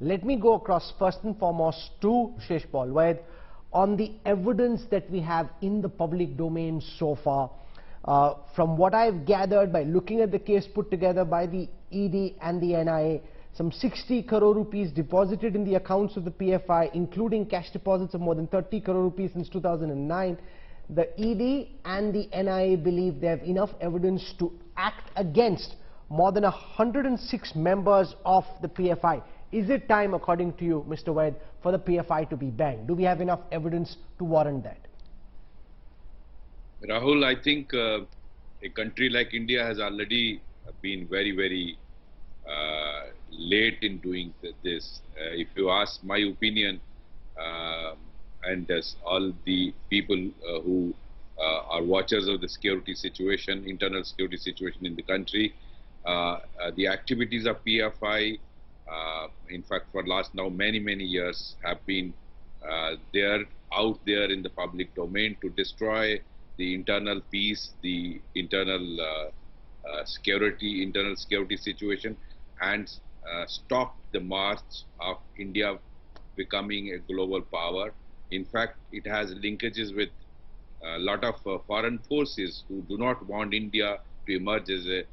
Let me go across first and foremost to Sheshpal, Vaid, on the evidence that we have in the public domain so far. From what I've gathered by looking at the case put together by the ED and the NIA, some 60 crore rupees deposited in the accounts of the PFI, including cash deposits of more than 30 crore rupees since 2009. The ED and the NIA believe they have enough evidence to act against more than 106 members of the PFI. Is it time, according to you, Mr. Vaid, for the PFI to be banned? Do we have enough evidence to warrant that? Rahul, I think a country like India has already been very late in doing this. If you ask my opinion, and as all the people who are watchers of the security situation, internal security situation in the country, the activities of PFI, in fact, for last now many years, have been out there in the public domain to destroy the internal peace, the internal security situation, and stop the march of India becoming a global power. In fact, it has linkages with a lot of foreign forces who do not want India to emerge as a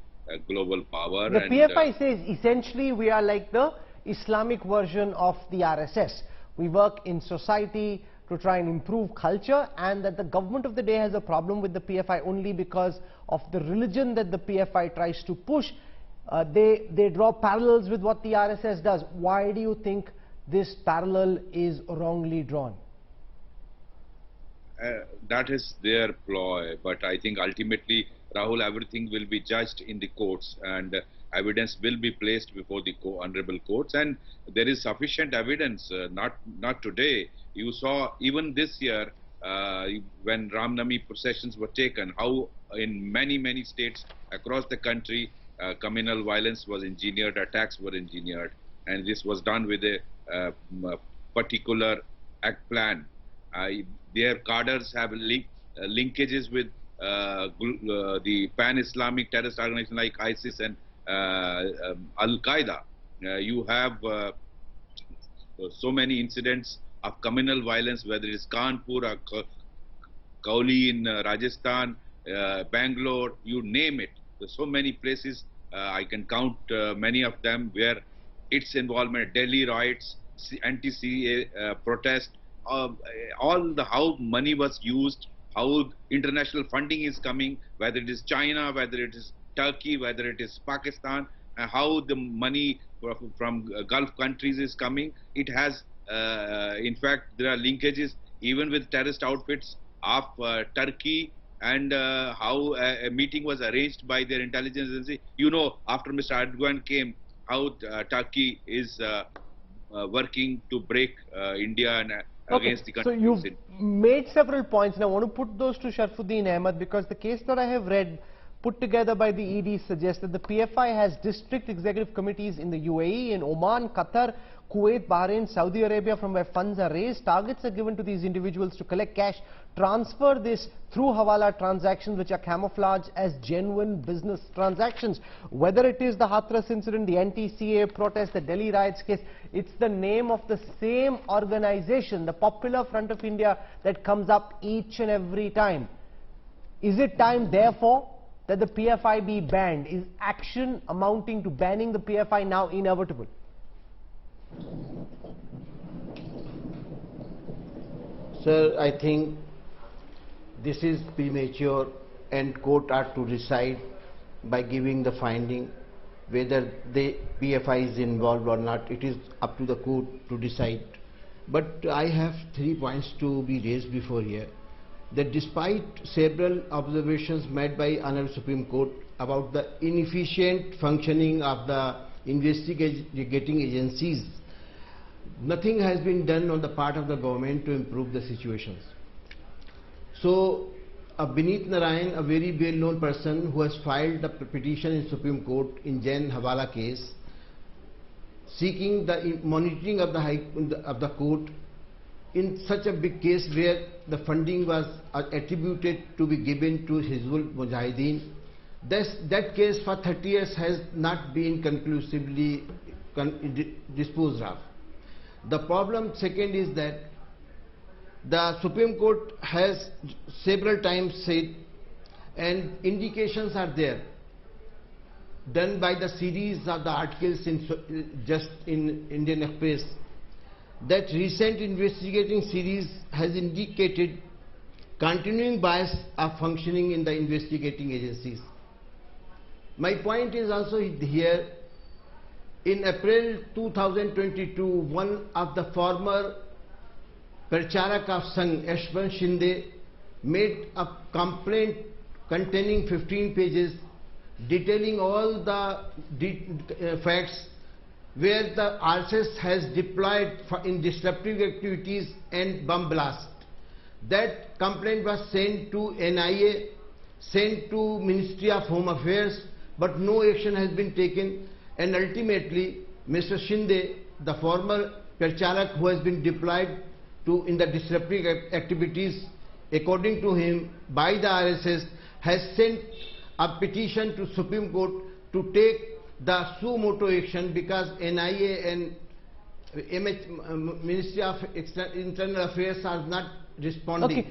global power. The PFI says essentially we are like the Islamic version of the RSS. We work in society to try and improve culture, and that the government of the day has a problem with the PFI only because of the religion that the PFI tries to push. They draw parallels with what the RSS does. Why do you think this parallel is wrongly drawn? That is their ploy, but I think ultimately, Rahul, everything will be judged in the courts, and evidence will be placed before the honorable courts, and there is sufficient evidence. Not today. You saw even this year when Ramnami processions were taken, how in many states across the country communal violence was engineered, attacks were engineered, and this was done with a particular act plan. Their cadres have linkages with the pan-Islamic terrorist organizations like ISIS and Al-Qaeda. You have so many incidents of communal violence, whether it is Kanpur or Kauli in Rajasthan, Bangalore, you name it. There's so many places, I can count many of them, where its involvement, Delhi riots, anti-CA protest, how money was used, how international funding is coming, whether it is China, whether it is Turkey, whether it is Pakistan, how the money from Gulf countries is coming. It has, in fact, there are linkages even with terrorist outfits of Turkey, and how a meeting was arranged by their intelligence agency. You know, after Mr. Erdogan came, how Turkey is working to break India and against the country. So you've made several points, and I want to put those to Sharfuddin Ahmed, because the case that I have read put together by the ED suggests that the PFI has district executive committees in the UAE, in Oman, Qatar, Kuwait, Bahrain, Saudi Arabia, from where funds are raised. Targets are given to these individuals to collect cash, transfer this through Hawala transactions, which are camouflaged as genuine business transactions. Whether it is the Hathras incident, the anti-CA protest, the Delhi riots case, it's the name of the same organization, the Popular Front of India, that comes up each and every time. Is it time, therefore, that the PFI be banned? Is action amounting to banning the PFI now inevitable? Sir, I think this is premature, and court are to decide by giving the finding whether the PFI is involved or not. It is up to the court to decide. But I have 3 points to be raised before here. That despite several observations made by Honorable Supreme Court about the inefficient functioning of the investigating agencies, nothing has been done on the part of the government to improve the situations. So, Bineet Narayan, a very well-known person who has filed a petition in Supreme Court in Jain Hawala case, seeking the monitoring of the court in such a big case where the funding was attributed to be given to Hizbul Mujahideen. That case for 30 years has not been conclusively disposed of. The problem second is that the Supreme Court has several times said, and indications are there, done by the series of the articles just in Indian Express, that recent investigating series has indicated continuing bias of functioning in the investigating agencies. My point is also here, in April 2022, one of the former Pracharak of Sangh, Yashwant Shinde, made a complaint containing 15 pages detailing all the facts where the RSS has deployed in disruptive activities and bomb blast. That complaint was sent to NIA, sent to Ministry of Home Affairs, but no action has been taken, and ultimately Mr. Shinde, the former Pracharak who has been deployed in the disruptive activities, according to him, by the RSS, has sent a petition to Supreme Court to take the suo motu action because NIA and Ministry of Internal Affairs are not responding. Okay.